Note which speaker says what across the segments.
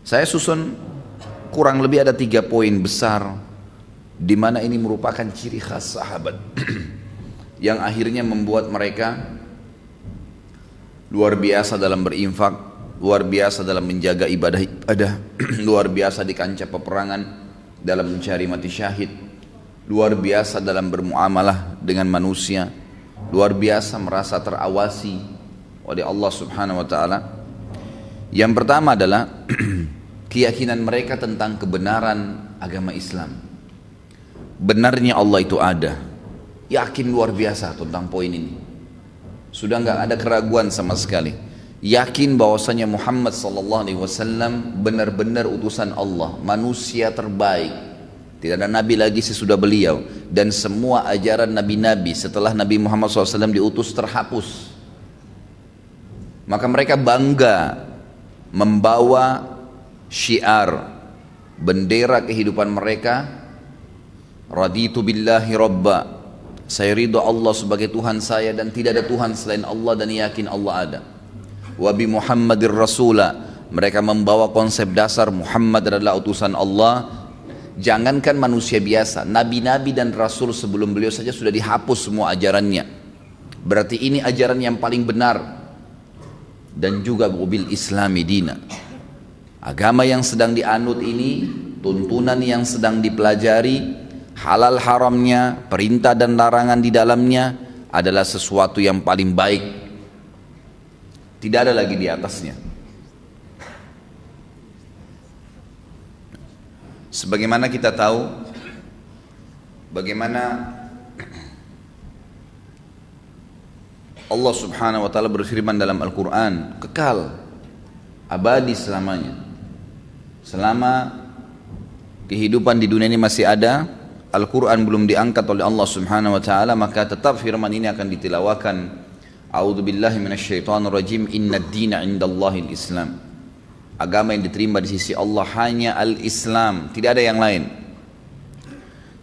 Speaker 1: Saya susun kurang lebih ada 3 poin besar di mana ini merupakan ciri khas sahabat yang akhirnya membuat mereka luar biasa dalam berinfak, luar biasa dalam menjaga ibadah-ibadah, luar biasa di kancah peperangan dalam mencari mati syahid, luar biasa dalam bermuamalah dengan manusia, luar biasa merasa terawasi oleh Allah Subhanahu wa taala. Yang pertama adalah keyakinan mereka tentang kebenaran agama Islam. Benarnya Allah itu ada. Yakin luar biasa tentang poin ini. Sudah nggak ada keraguan sama sekali. Yakin bahwasanya Muhammad sallallahu alaihi wasallam benar-benar utusan Allah, manusia terbaik. Tidak ada nabi lagi sesudah beliau, dan semua ajaran nabi-nabi setelah Nabi Muhammad SAW diutus terhapus. Maka mereka bangga membawa syiar bendera kehidupan mereka, raditu billahi rabba, saya ridho Allah sebagai Tuhan saya dan tidak ada Tuhan selain Allah dan yakin Allah ada. Wa bi Muhammadir Rasula, mereka membawa konsep dasar Muhammad adalah utusan Allah. Jangankan manusia biasa, nabi-nabi dan rasul sebelum beliau saja sudah dihapus semua ajarannya. Berarti ini ajaran yang paling benar. Dan juga bil Islami dina, agama yang sedang dianut ini, tuntunan yang sedang dipelajari, halal haramnya, perintah dan larangan di dalamnya adalah sesuatu yang paling baik. Tidak ada lagi di atasnya. Sebagaimana kita tahu bagaimana Allah Subhanahu wa taala berfirman dalam Al-Qur'an, kekal abadi selamanya. Selama kehidupan di dunia ini masih ada, Al-Quran belum diangkat oleh Allah Subhanahu wa taala, maka tetap firman ini akan ditilawakan. A'udzubillahi minasyaitonirrajim. Innad dina 'indallahil Islam. Agama yang diterima di sisi Allah hanya al-Islam, tidak ada yang lain.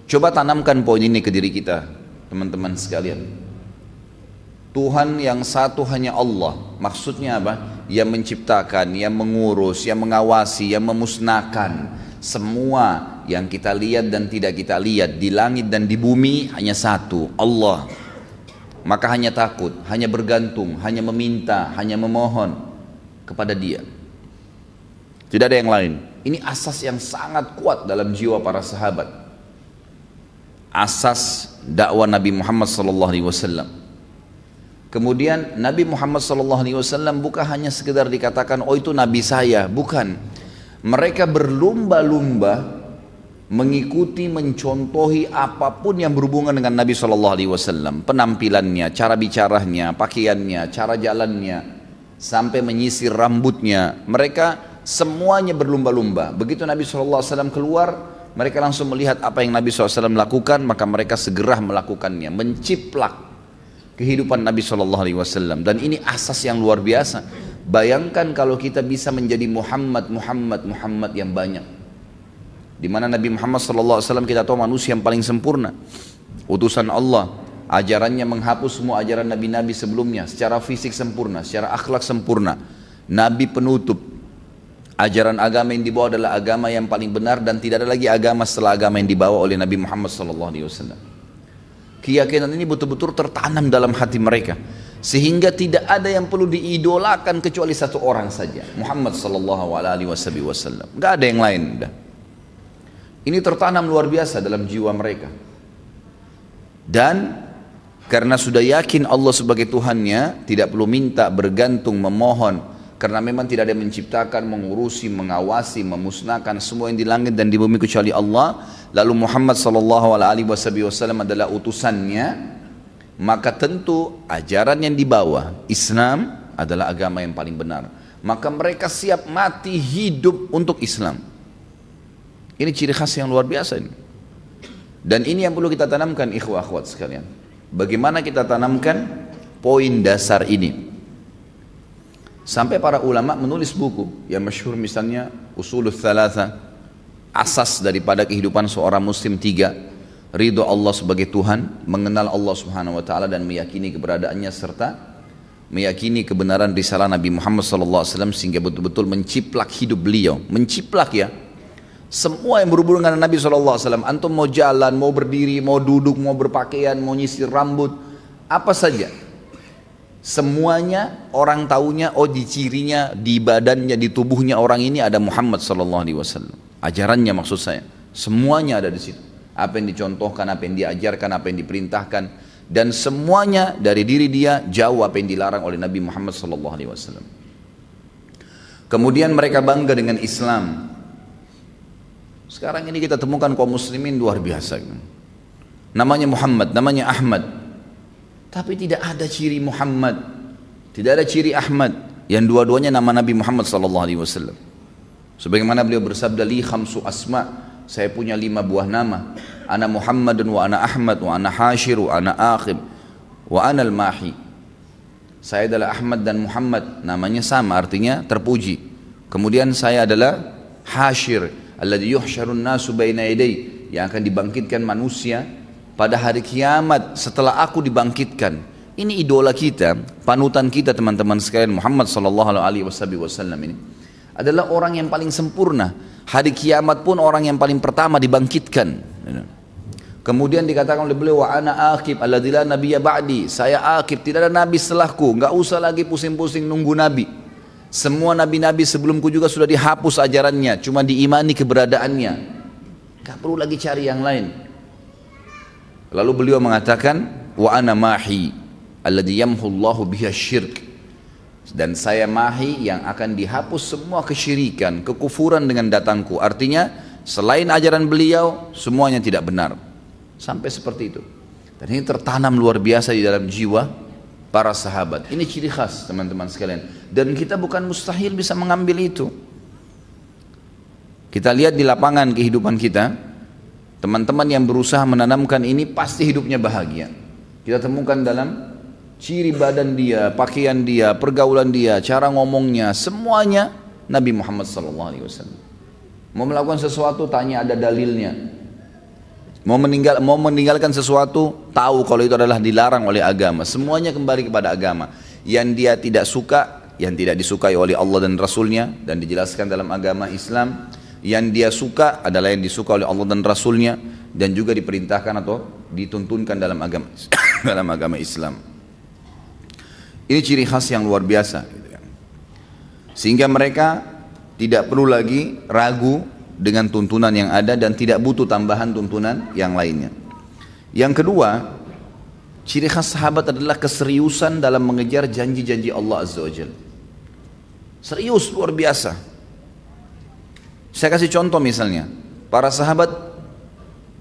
Speaker 1: Coba tanamkan poin ini ke diri kita, teman-teman sekalian. Tuhan yang satu hanya Allah. Maksudnya apa? Yang menciptakan, yang mengurus, yang mengawasi, yang memusnahkan. Semua yang kita lihat dan tidak kita lihat di langit dan di bumi hanya satu, Allah. Maka hanya takut, hanya bergantung, hanya meminta, hanya memohon kepada Dia. Tidak ada yang lain. Ini asas yang sangat kuat dalam jiwa para sahabat. Asas dakwah Nabi Muhammad SAW. Kemudian Nabi Muhammad SAW bukan hanya sekedar dikatakan, oh itu Nabi saya, bukan. Mereka berlomba-lomba mengikuti, mencontohi apapun yang berhubungan dengan Nabi SAW. Penampilannya, cara bicaranya, pakaiannya, cara jalannya, sampai menyisir rambutnya. Mereka semuanya berlomba-lomba. Begitu Nabi SAW keluar, mereka langsung melihat apa yang Nabi SAW lakukan, maka mereka segera melakukannya, menciplak kehidupan Nabi SAW. Dan ini asas yang luar biasa. Bayangkan kalau kita bisa menjadi Muhammad yang banyak, di mana Nabi Muhammad SAW kita tahu manusia yang paling sempurna, utusan Allah, ajarannya menghapus semua ajaran nabi-nabi sebelumnya, secara fisik sempurna, secara akhlak sempurna, Nabi penutup. Ajaran agama yang dibawa adalah agama yang paling benar, dan tidak ada lagi agama setelah agama yang dibawa oleh Nabi Muhammad SAW. Keyakinan ini betul-betul tertanam dalam hati mereka, sehingga tidak ada yang perlu diidolakan kecuali satu orang saja, Muhammad SAW. Gak ada yang lain. Ini tertanam luar biasa dalam jiwa mereka. Dan karena sudah yakin Allah sebagai Tuhannya, tidak perlu minta, bergantung, memohon. Karena memang tidak ada yang menciptakan, mengurusi, mengawasi, memusnahkan semua yang di langit dan di bumi kecuali Allah. Lalu Muhammad SAW adalah utusannya. Maka tentu ajaran yang dibawa, Islam adalah agama yang paling benar. Maka mereka siap mati hidup untuk Islam. Ini ciri khas yang luar biasa ini. Dan ini yang perlu kita tanamkan, ikhwah akhwat sekalian. Bagaimana kita tanamkan poin dasar ini? Sampai para ulama menulis buku yang masyhur, misalnya Usulul Thalatha, asas daripada kehidupan seorang muslim 3, ridho Allah sebagai Tuhan, mengenal Allah Subhanahu wa taala dan meyakini keberadaannya, serta meyakini kebenaran risalah Nabi Muhammad SAW sehingga betul-betul menciplak hidup beliau. Menciplak ya. Semua yang berhubungan dengan Nabi SAW. Antum mau jalan, mau berdiri, mau duduk, mau berpakaian, mau nyisir rambut, apa saja. Semuanya orang taunya, oh di cirinya, di badannya, di tubuhnya orang ini ada Muhammad SAW. Ajarannya maksud saya. Semuanya ada di situ. Apa yang dicontohkan, apa yang diajarkan, apa yang diperintahkan. Dan semuanya dari diri dia jauh apa yang dilarang oleh Nabi Muhammad SAW. Kemudian mereka bangga dengan Islam. Sekarang ini kita temukan kaum muslimin luar biasa. Namanya Muhammad, namanya Ahmad. Tapi tidak ada ciri Muhammad, tidak ada ciri Ahmad. Yang dua-duanya nama Nabi Muhammad SAW. Sebagaimana beliau bersabda, li khamsu asma, saya punya 5 buah nama. Ana Muhammadun wa ana Ahmad wa ana Hashir wa ana Aqib wa ana al-Mahi. Saya adalah Ahmad dan Muhammad, namanya sama, artinya terpuji. Kemudian saya adalah Hashir, alladhi yuhsyarun nasu baina yaday, yang akan dibangkitkan manusia pada hari kiamat setelah aku dibangkitkan. Ini idola kita, panutan kita teman-teman sekalian. Muhammad SAW ini adalah orang yang paling sempurna. Hari kiamat pun orang yang paling pertama dibangkitkan. Kemudian dikatakan oleh beliau, wa ana aqib alladzi la nabiyya ba'di, saya aqib, tidak ada nabi setelahku, enggak usah lagi pusing-pusing nunggu nabi. Semua nabi-nabi sebelumku juga sudah dihapus ajarannya, cuma diimani keberadaannya, enggak perlu lagi cari yang lain. Lalu beliau mengatakan, wa ana mahi alladzi yamhullahu biha syirk, dan saya mahi yang akan dihapus semua kesyirikan, kekufuran dengan datangku. Artinya selain ajaran beliau semuanya tidak benar. Sampai seperti itu. Dan ini tertanam luar biasa di dalam jiwa para sahabat. Ini ciri khas teman-teman sekalian. Dan kita bukan mustahil bisa mengambil itu. Kita lihat di lapangan kehidupan kita, teman-teman yang berusaha menanamkan ini pasti hidupnya bahagia. Kita temukan dalam ciri badan dia, pakaian dia, pergaulan dia, cara ngomongnya, semuanya Nabi Muhammad SAW. Mau melakukan sesuatu, tanya ada dalilnya. Mau meninggalkan sesuatu, tahu kalau itu adalah dilarang oleh agama. Semuanya kembali kepada agama. Yang dia tidak suka, yang tidak disukai oleh Allah dan Rasulnya, dan dijelaskan dalam agama Islam. Yang dia suka adalah yang disuka oleh Allah dan Rasulnya, dan juga diperintahkan atau dituntunkan dalam agama dalam agama Islam. Ini ciri khas yang luar biasa. Sehingga mereka tidak perlu lagi ragu dengan tuntunan yang ada dan tidak butuh tambahan tuntunan yang lainnya. Yang kedua, ciri khas sahabat adalah keseriusan dalam mengejar janji-janji Allah Azza wa Jalla. Serius luar biasa. Saya kasih contoh misalnya, para sahabat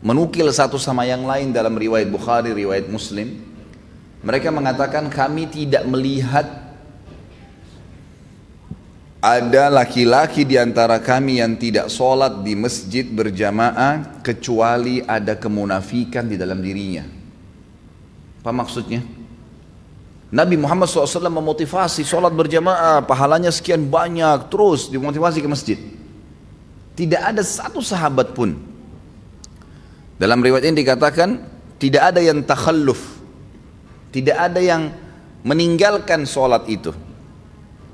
Speaker 1: menukil satu sama yang lain dalam riwayat Bukhari, riwayat Muslim. Mereka mengatakan, kami tidak melihat ada laki-laki di antara kami yang tidak sholat di masjid berjamaah kecuali ada kemunafikan di dalam dirinya. Apa maksudnya? Nabi Muhammad SAW memotivasi sholat berjamaah, pahalanya sekian banyak, terus dimotivasi ke masjid. Tidak ada satu sahabat pun. Dalam riwayat ini dikatakan, tidak ada yang takhalluf, tidak ada yang meninggalkan sholat itu.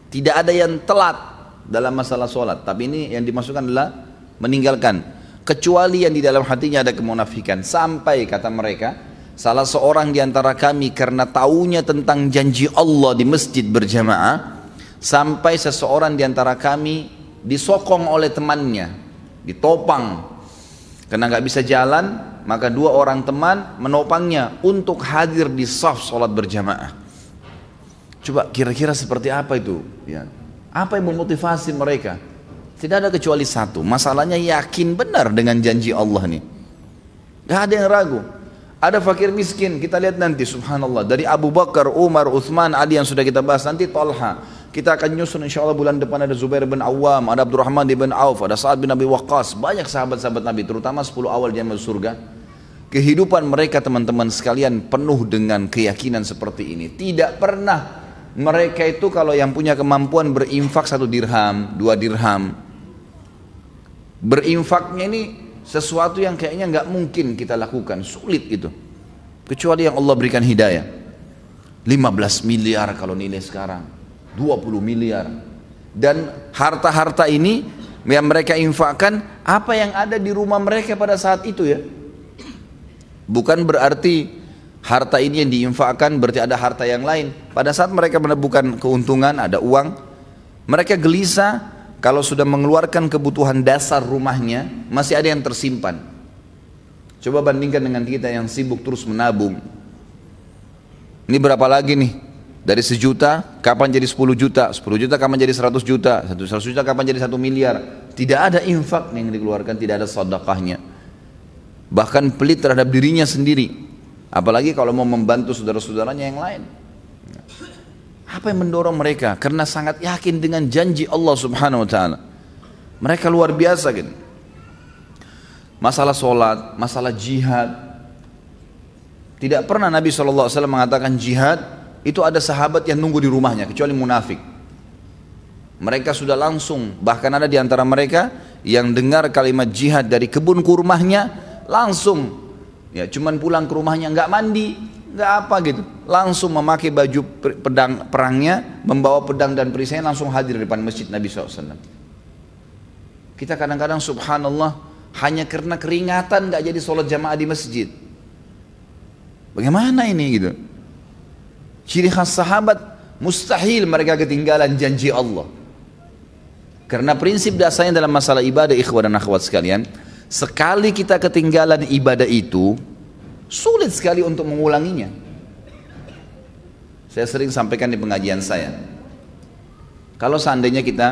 Speaker 1: Tidak ada yang telat dalam masalah sholat. Tapi ini yang dimasukkan adalah meninggalkan. Kecuali yang di dalam hatinya ada kemunafikan. Sampai kata mereka, salah seorang di antara kami karena taunya tentang janji Allah di masjid berjamaah, sampai seseorang di antara kami disokong oleh temannya, ditopang. Karena nggak bisa jalan, maka 2 orang teman menopangnya untuk hadir di shaf sholat berjamaah. Coba kira-kira seperti apa itu? Ya. Apa yang memotivasi mereka? Tidak ada kecuali satu. Masalahnya yakin benar dengan janji Allah nih. Gak ada yang ragu. Ada fakir miskin, kita lihat nanti subhanallah. Dari Abu Bakar, Umar, Uthman, Ali yang sudah kita bahas. Nanti Talha. Kita akan nyusun insya Allah bulan depan ada Zubair bin Awam, ada Abdurrahman bin Auf, ada Sa'ad bin Abi Waqqas. Banyak sahabat-sahabat Nabi, terutama 10 awal dia masuk surga. Kehidupan mereka teman-teman sekalian penuh dengan keyakinan seperti ini. Tidak pernah mereka itu kalau yang punya kemampuan berinfak 1 dirham, 2 dirham. Berinfaknya ini sesuatu yang kayaknya nggak mungkin kita lakukan, sulit itu. Kecuali yang Allah berikan hidayah. 15 miliar kalau nilai sekarang, 20 miliar. Dan harta-harta ini yang mereka infakkan apa yang ada di rumah mereka pada saat itu ya. Bukan berarti harta ini yang diinfakkan berarti ada harta yang lain. Pada saat mereka menemukan keuntungan, ada uang, mereka gelisah kalau sudah mengeluarkan kebutuhan dasar rumahnya, masih ada yang tersimpan. Coba bandingkan dengan kita yang sibuk terus menabung. Ini berapa lagi nih? Dari 1 juta, kapan jadi 10 juta? 10 juta kapan jadi 100 juta? 100 juta kapan jadi 1 miliar? Tidak ada infak yang dikeluarkan, tidak ada sedekahnya. Bahkan pelit terhadap dirinya sendiri. Apalagi kalau mau membantu saudara-saudaranya yang lain. Apa yang mendorong mereka? Karena sangat yakin dengan janji Allah Subhanahu wa taala. Mereka luar biasa gitu. Masalah sholat, masalah jihad. Tidak pernah Nabi SAW mengatakan jihad itu ada sahabat yang nunggu di rumahnya kecuali munafik. Mereka sudah langsung, bahkan ada di antara mereka yang dengar kalimat jihad dari kebun kurmahnya langsung, ya cuman pulang ke rumahnya nggak mandi, nggak apa gitu, langsung memakai baju pedang perangnya, membawa pedang dan perisainya langsung hadir di depan masjid Nabi SAW. Kita kadang-kadang subhanallah hanya karena keringatan nggak jadi sholat jamaah di masjid. Bagaimana ini gitu? Ciri khas sahabat mustahil mereka ketinggalan janji Allah. Karena prinsip dasarnya dalam masalah ibadah ikhwan dan akhwat sekalian, sekali kita ketinggalan ibadah itu, sulit sekali untuk mengulanginya. Saya sering sampaikan di pengajian saya, kalau seandainya kita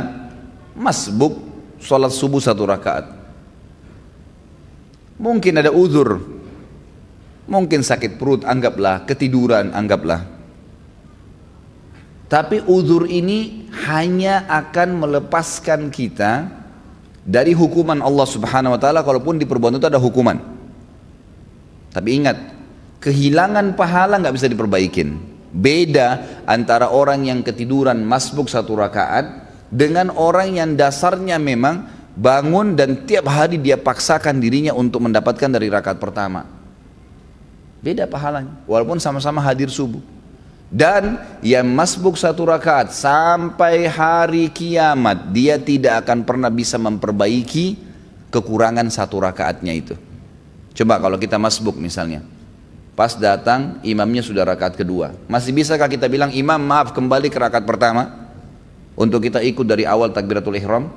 Speaker 1: masbuk sholat subuh 1 rakaat, mungkin ada uzur, mungkin sakit perut, anggaplah, ketiduran, anggaplah. Tapi uzur ini hanya akan melepaskan kita dari hukuman Allah Subhanahu wa taala, kalaupun di perbuatan itu ada hukuman. Tapi ingat, kehilangan pahala nggak bisa diperbaikin. Beda antara orang yang ketiduran masbuk 1 rakaat dengan orang yang dasarnya memang bangun dan tiap hari dia paksakan dirinya untuk mendapatkan dari rakaat pertama. Beda pahalanya, walaupun sama-sama hadir subuh. Dan yang masbuk 1 rakaat sampai hari kiamat, dia tidak akan pernah bisa memperbaiki kekurangan 1 rakaatnya itu. Coba kalau kita masbuk misalnya, pas datang imamnya sudah rakaat kedua, masih bisakah kita bilang imam maaf kembali ke rakaat pertama untuk kita ikut dari awal takbiratul ihram?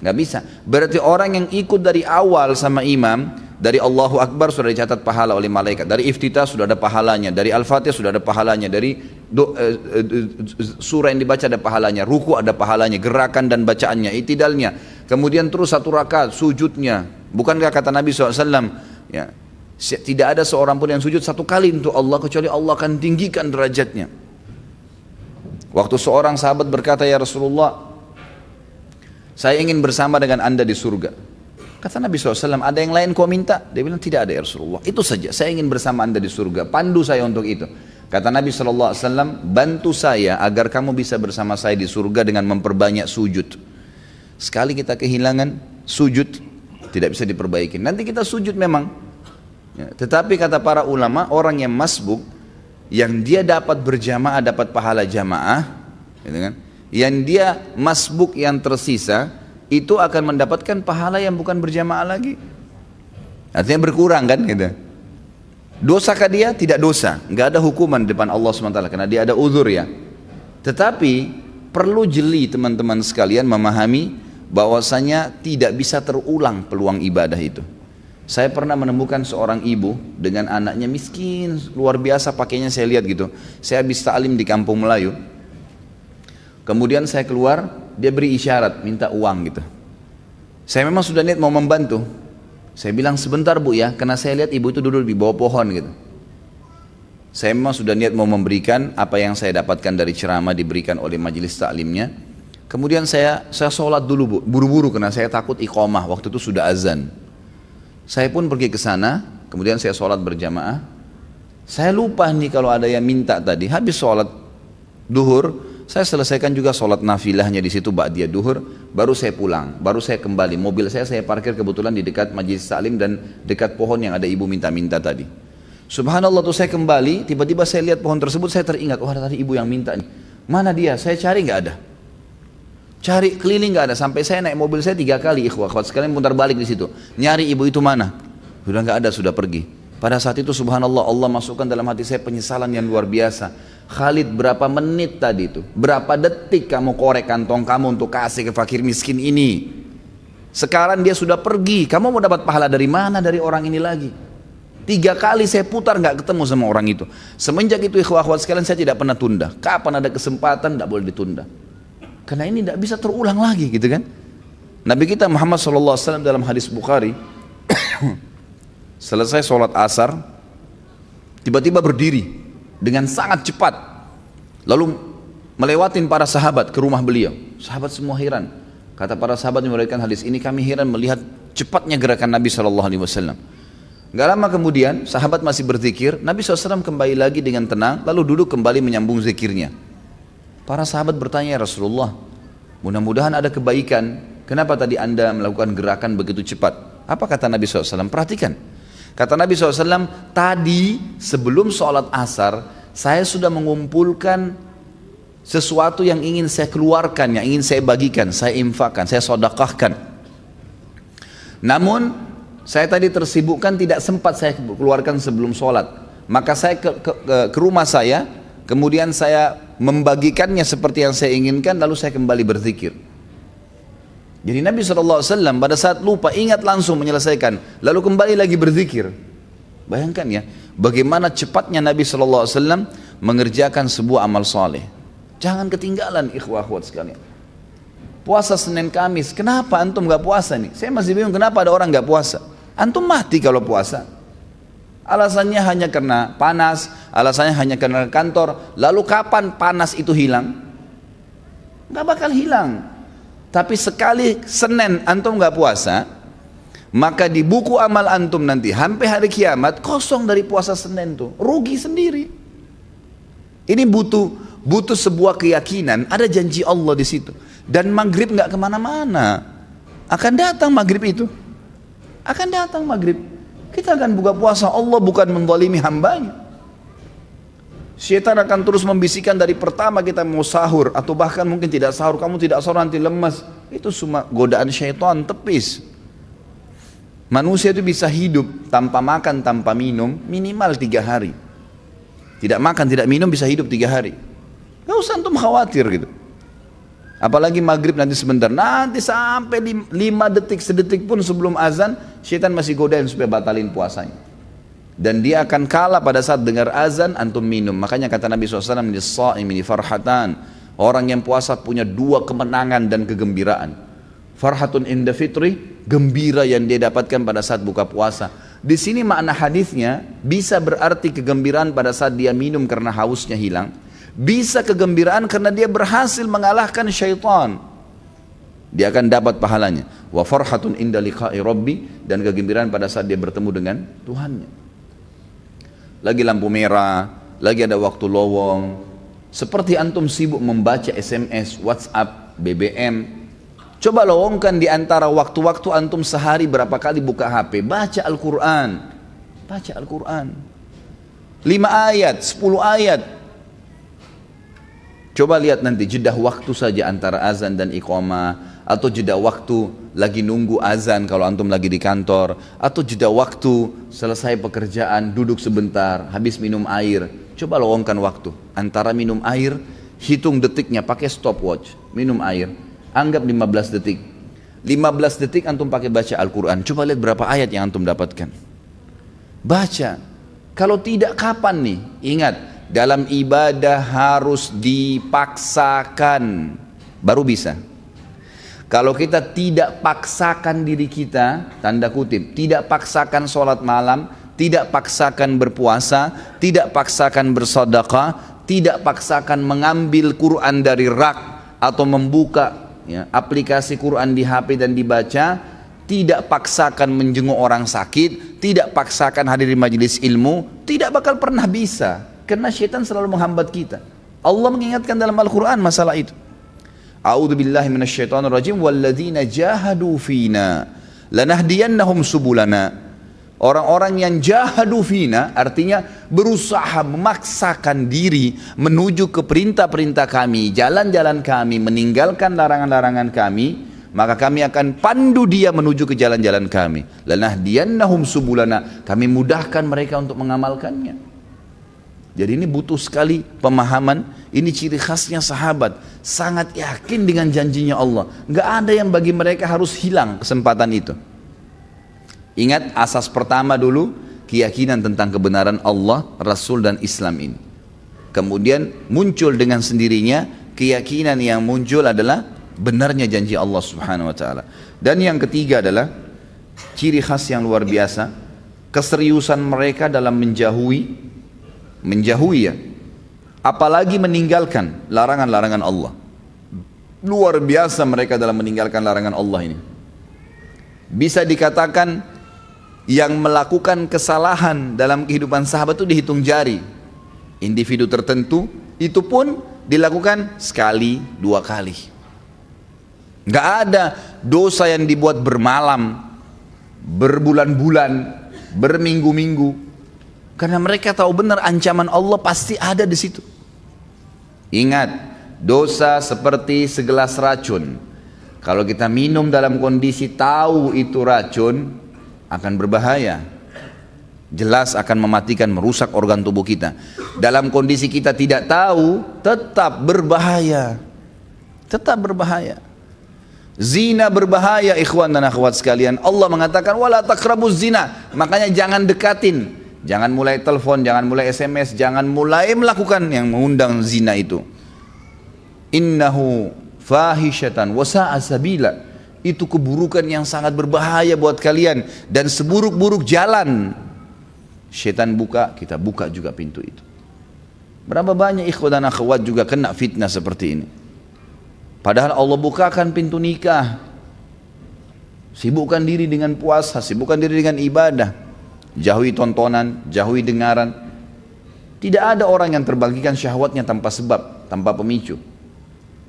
Speaker 1: Nggak bisa. Berarti orang yang ikut dari awal sama imam, dari Allahu Akbar sudah dicatat pahala oleh malaikat, dari iftitah sudah ada pahalanya, dari Al-Fatihah sudah ada pahalanya, dari surah yang dibaca ada pahalanya, ruku ada pahalanya, gerakan dan bacaannya, itidalnya, kemudian terus 1 rakaat sujudnya. Bukankah kata Nabi SAW, ya, tidak ada seorang pun yang sujud 1 kali untuk Allah kecuali Allah akan tinggikan derajatnya. Waktu seorang sahabat berkata, ya Rasulullah, saya ingin bersama dengan anda di surga. Kata Nabi SAW, ada yang lain kau minta? Dia bilang, tidak ada ya Rasulullah, itu saja, saya ingin bersama anda di surga, pandu saya untuk itu. Kata Nabi SAW, bantu saya agar kamu bisa bersama saya di surga dengan memperbanyak sujud. Sekali kita kehilangan sujud, tidak bisa diperbaiki. Nanti kita sujud memang, ya, tetapi kata para ulama, orang yang masbuk, yang dia dapat berjamaah, dapat pahala jamaah, gitu kan? Yang dia masbuk yang tersisa, itu akan mendapatkan pahala yang bukan berjamaah lagi. Artinya berkurang kan gitu. Dosakah dia? Tidak dosa, nggak ada hukuman di depan Allah SWT karena dia ada uzur ya. Tetapi perlu jeli teman-teman sekalian memahami bahwasanya tidak bisa terulang peluang ibadah itu. Saya pernah menemukan seorang ibu dengan anaknya miskin luar biasa, pakainya saya lihat gitu. Saya habis ta'lim di kampung Melayu. Kemudian saya keluar, dia beri isyarat, minta uang gitu. Saya memang sudah niat mau membantu. Saya bilang sebentar bu ya, karena saya lihat ibu itu duduk di bawah pohon gitu. Saya memang sudah niat mau memberikan apa yang saya dapatkan dari ceramah diberikan oleh majelis taklimnya. Kemudian saya sholat dulu bu, buru-buru karena saya takut iqamah, waktu itu sudah azan. Saya pun pergi ke sana, kemudian saya sholat berjamaah. Saya lupa nih kalau ada yang minta tadi, habis sholat duhur, saya selesaikan juga sholat nafilahnya di situ ba'diyah duhur, baru saya pulang, baru saya kembali. Mobil saya parkir kebetulan di dekat majelis taklim dan dekat pohon yang ada ibu minta-minta tadi. Subhanallah tuh saya kembali, tiba-tiba saya lihat pohon tersebut, saya teringat, wah tadi ibu yang minta nih. Mana dia? Saya cari nggak ada. Cari keliling nggak ada, sampai saya naik mobil saya 3 kali, ikhwah sekalian putar balik di situ. Nyari ibu itu mana? Sudah nggak ada, sudah pergi. Pada saat itu subhanallah Allah masukkan dalam hati saya penyesalan yang luar biasa. Khalid, berapa menit tadi itu? Berapa detik kamu korek kantong kamu untuk kasih ke fakir miskin ini? Sekarang dia sudah pergi, kamu mau dapat pahala dari mana dari orang ini lagi? 3 kali saya putar nggak ketemu sama orang itu. Semenjak itu ikhwah sekalian saya tidak pernah tunda. Kapan ada kesempatan tidak boleh ditunda. Karena ini tidak bisa terulang lagi gitu kan. Nabi kita Muhammad SAW dalam hadis Bukhari selesai sholat asar tiba-tiba berdiri dengan sangat cepat. Lalu melewatin para sahabat ke rumah beliau. Sahabat semua heran. Kata para sahabat yang meriwayatkan hadis ini, kami heran melihat cepatnya gerakan Nabi SAW. Gak lama kemudian sahabat masih berzikir, Nabi SAW kembali lagi dengan tenang, lalu duduk kembali menyambung zikirnya. Para sahabat bertanya, ya Rasulullah, mudah-mudahan ada kebaikan, kenapa tadi anda melakukan gerakan begitu cepat? Apa kata Nabi SAW? Perhatikan. Kata Nabi SAW, tadi sebelum sholat asar, saya sudah mengumpulkan sesuatu yang ingin saya keluarkan, yang ingin saya bagikan, saya infakkan, saya sedekahkan. Namun saya tadi tersibukkan, tidak sempat saya keluarkan sebelum sholat. Maka saya ke rumah saya, kemudian saya membagikannya seperti yang saya inginkan, lalu saya kembali berzikir. Jadi Nabi SAW pada saat lupa, ingat langsung menyelesaikan, lalu kembali lagi berzikir. Bayangkan ya, bagaimana cepatnya Nabi SAW mengerjakan sebuah amal soleh. Jangan ketinggalan ikhwah-ikhwat sekalian. Puasa Senin Kamis, kenapa antum gak puasa nih? Saya masih bingung kenapa ada orang gak puasa. Antum mati kalau puasa. Alasannya hanya karena panas, alasannya hanya karena kantor. Lalu kapan panas itu hilang? Gak bakal hilang. Tapi sekali Senin antum gak puasa, maka di buku amal antum nanti sampai hari kiamat kosong dari puasa Senin tuh. Rugi sendiri. Ini butuh sebuah keyakinan, ada janji Allah di situ. Dan maghrib gak kemana-mana. Akan datang maghrib itu. Akan datang maghrib. Kita akan buka puasa, Allah bukan menzalimi hambanya. Syaitan akan terus membisikkan dari pertama kita mau sahur, atau bahkan mungkin tidak sahur, kamu tidak sahur nanti lemas. Itu semua godaan syaitan, tepis. Manusia itu bisa hidup tanpa makan, tanpa minum, minimal 3 hari. Tidak makan, tidak minum bisa hidup 3 hari. Gak usah antum khawatir gitu. Apalagi maghrib nanti sebentar, nanti sampai 5 detik, sedetik pun sebelum azan, syaitan masih godain supaya batalin puasanya. Dan dia akan kalah pada saat dengar azan, antum minum. Makanya kata Nabi SAW, lis-shaimi farhatan. Orang yang puasa punya 2 kemenangan dan kegembiraan. Farhatun inda fitri, gembira yang dia dapatkan pada saat buka puasa. Di sini makna hadisnya bisa berarti kegembiraan pada saat dia minum karena hausnya hilang. Bisa kegembiraan karena dia berhasil mengalahkan syaitan. Dia akan dapat pahalanya. Wa farhatun inda liqa'i rabbi, dan kegembiraan pada saat dia bertemu dengan Tuhannya. Lagi lampu merah, lagi ada waktu lowong. Seperti antum sibuk membaca SMS, WhatsApp, BBM. Coba lowongkan di antara waktu-waktu antum sehari berapa kali buka HP, baca Al-Quran. Baca Al-Quran. 5 ayat, 10 ayat. Coba lihat nanti jeda waktu saja antara azan dan iqamah, atau jeda waktu lagi nunggu azan kalau antum lagi di kantor, atau jeda waktu selesai pekerjaan duduk sebentar habis minum air. Coba lowongkan waktu antara minum air, hitung detiknya pakai stopwatch, minum air, anggap 15 detik. 15 detik antum pakai baca Al-Quran. Coba lihat berapa ayat yang antum dapatkan. Baca. Kalau tidak kapan nih? Ingat, dalam ibadah harus dipaksakan baru bisa. Kalau kita tidak paksakan diri kita, tanda kutip, tidak paksakan sholat malam, tidak paksakan berpuasa, tidak paksakan bersedekah, tidak paksakan mengambil Quran dari rak atau membuka ya, aplikasi Quran di HP dan dibaca, tidak paksakan menjenguk orang sakit, tidak paksakan hadir di majelis ilmu, tidak bakal pernah bisa. Karena syaitan selalu menghambat kita. Allah mengingatkan dalam Al-Quran masalah itu. A'udzu billahi minasyaitonir rajim, walladzina jahadu fina lanahdiyannahum subulana. Orang-orang yang jahadu fina artinya berusaha memaksakan diri menuju ke perintah-perintah kami, jalan-jalan kami, meninggalkan larangan-larangan kami, maka kami akan pandu dia menuju ke jalan-jalan kami. Lanahdiyannahum subulana, kami mudahkan mereka untuk mengamalkannya. Jadi ini butuh sekali pemahaman, ini ciri khasnya sahabat, sangat yakin dengan janjinya Allah. Nggak ada yang bagi mereka harus hilang kesempatan itu. Ingat asas pertama dulu, keyakinan tentang kebenaran Allah, Rasul dan Islam ini. Kemudian muncul dengan sendirinya, keyakinan yang muncul adalah benarnya janji Allah Subhanahu wa ta'ala. Dan yang ketiga adalah ciri khas yang luar biasa, keseriusan mereka dalam menjauhi ya, apalagi meninggalkan larangan-larangan Allah. Luar biasa mereka dalam meninggalkan larangan Allah ini. Bisa dikatakan yang melakukan kesalahan dalam kehidupan sahabat itu dihitung jari. Individu tertentu itu pun dilakukan sekali, dua kali. Nggak ada dosa yang dibuat bermalam, berbulan-bulan, berminggu-minggu. Karena mereka tahu benar ancaman Allah pasti ada di situ. Ingat, dosa seperti segelas racun. Kalau kita minum dalam kondisi tahu itu racun, akan berbahaya, jelas akan mematikan, merusak organ tubuh kita. Dalam kondisi kita tidak tahu, tetap berbahaya, tetap berbahaya. Zina berbahaya ikhwan dan akhwat sekalian. Allah mengatakan wala taqrabuz zina, makanya jangan dekatin, jangan mulai telepon, jangan mulai SMS, jangan mulai melakukan yang mengundang zina itu. Innahu fahishatan wa sa'a sabila, itu keburukan yang sangat berbahaya buat kalian dan seburuk-buruk jalan. Syaitan buka, kita buka juga pintu itu. Berapa banyak ikhwan dan akhwat juga kena fitnah seperti ini. Padahal Allah bukakan pintu nikah. Sibukkan diri dengan puasa, sibukkan diri dengan ibadah. Jauhi tontonan, jauhi dengaran. Tidak ada orang yang terbagikan syahwatnya tanpa sebab, tanpa pemicu.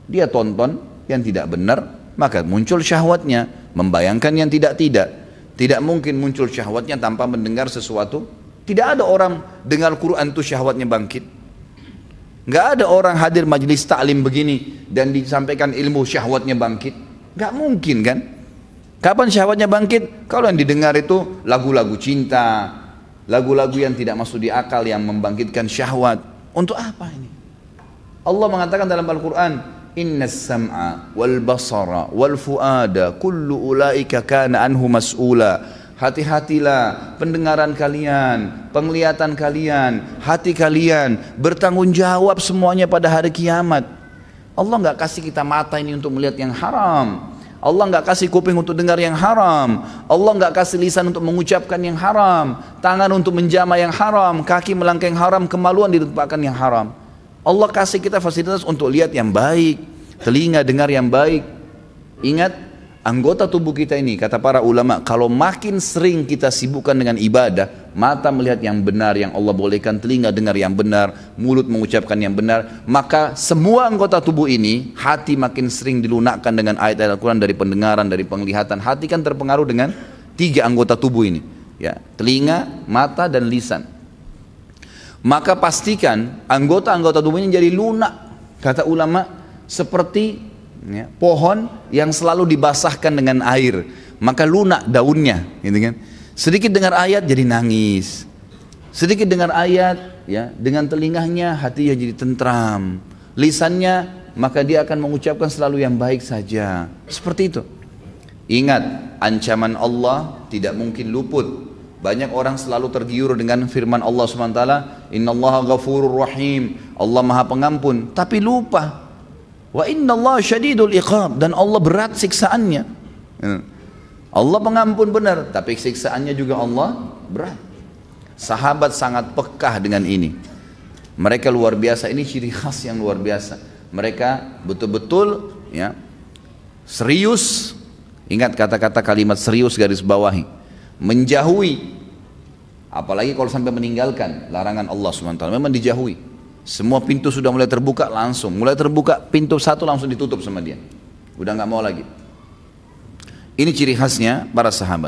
Speaker 1: Dia tonton yang tidak benar, maka muncul syahwatnya, membayangkan yang tidak-tidak. Tidak mungkin muncul syahwatnya tanpa mendengar sesuatu. Tidak ada orang dengar Quran itu syahwatnya bangkit. Nggak ada orang hadir majelis taklim begini dan disampaikan ilmu syahwatnya bangkit. Nggak mungkin kan? Kapan syahwatnya bangkit? Kalau yang didengar itu lagu-lagu cinta, lagu-lagu yang tidak masuk di akal yang membangkitkan syahwat. Untuk apa ini? Allah mengatakan dalam Al-Quran, Inna sam'a wal basara wal fuada kullu ulaika kana anhu mas'ula. Hati-hatilah pendengaran kalian, penglihatan kalian, hati kalian bertanggung jawab semuanya pada hari kiamat. Allah nggak kasih kita mata ini untuk melihat yang haram. Allah nggak kasih kuping untuk dengar yang haram. Allah nggak kasih lisan untuk mengucapkan yang haram, tangan untuk menjama yang haram, kaki melangkah yang haram, kemaluan ditumpahkan yang haram. Allah kasih kita fasilitas untuk lihat yang baik, telinga dengar yang baik. Ingat, anggota tubuh kita ini, kata para ulama, kalau makin sering kita sibukkan dengan ibadah, mata melihat yang benar, yang Allah bolehkan, telinga dengar yang benar, mulut mengucapkan yang benar, maka semua anggota tubuh ini, hati makin sering dilunakkan dengan ayat-ayat Al-Quran dari pendengaran, dari penglihatan. Hati kan terpengaruh dengan 3 anggota tubuh ini, ya, telinga, mata, dan lisan. Maka pastikan anggota-anggota tubuh ini jadi lunak, kata ulama, seperti ya, pohon yang selalu dibasahkan dengan air, maka lunak daunnya, gitu kan. Sedikit dengar ayat jadi nangis, sedikit dengar ayat, ya, dengan telinganya hatinya jadi tentram, lisannya maka dia akan mengucapkan selalu yang baik saja, seperti itu. Ingat, ancaman Allah tidak mungkin luput. Banyak orang selalu tergiur dengan firman Allah SWT, Innallaha ghafurur rahim, Allah maha pengampun, tapi lupa, wa innallaha syadidul iqab, dan Allah berat siksaannya. Allah pengampun benar, tapi siksaannya juga Allah berat. Sahabat sangat pekah dengan ini. Mereka luar biasa, ini ciri khas yang luar biasa. Mereka betul-betul ya, serius. Ingat kata-kata kalimat serius, garis bawahi. Menjauhi, apalagi kalau sampai meninggalkan larangan Allah SWT, memang dijauhi. Semua pintu sudah mulai terbuka, langsung mulai terbuka pintu satu langsung ditutup sama dia, udah nggak mau lagi. Ini ciri khasnya para sahabat.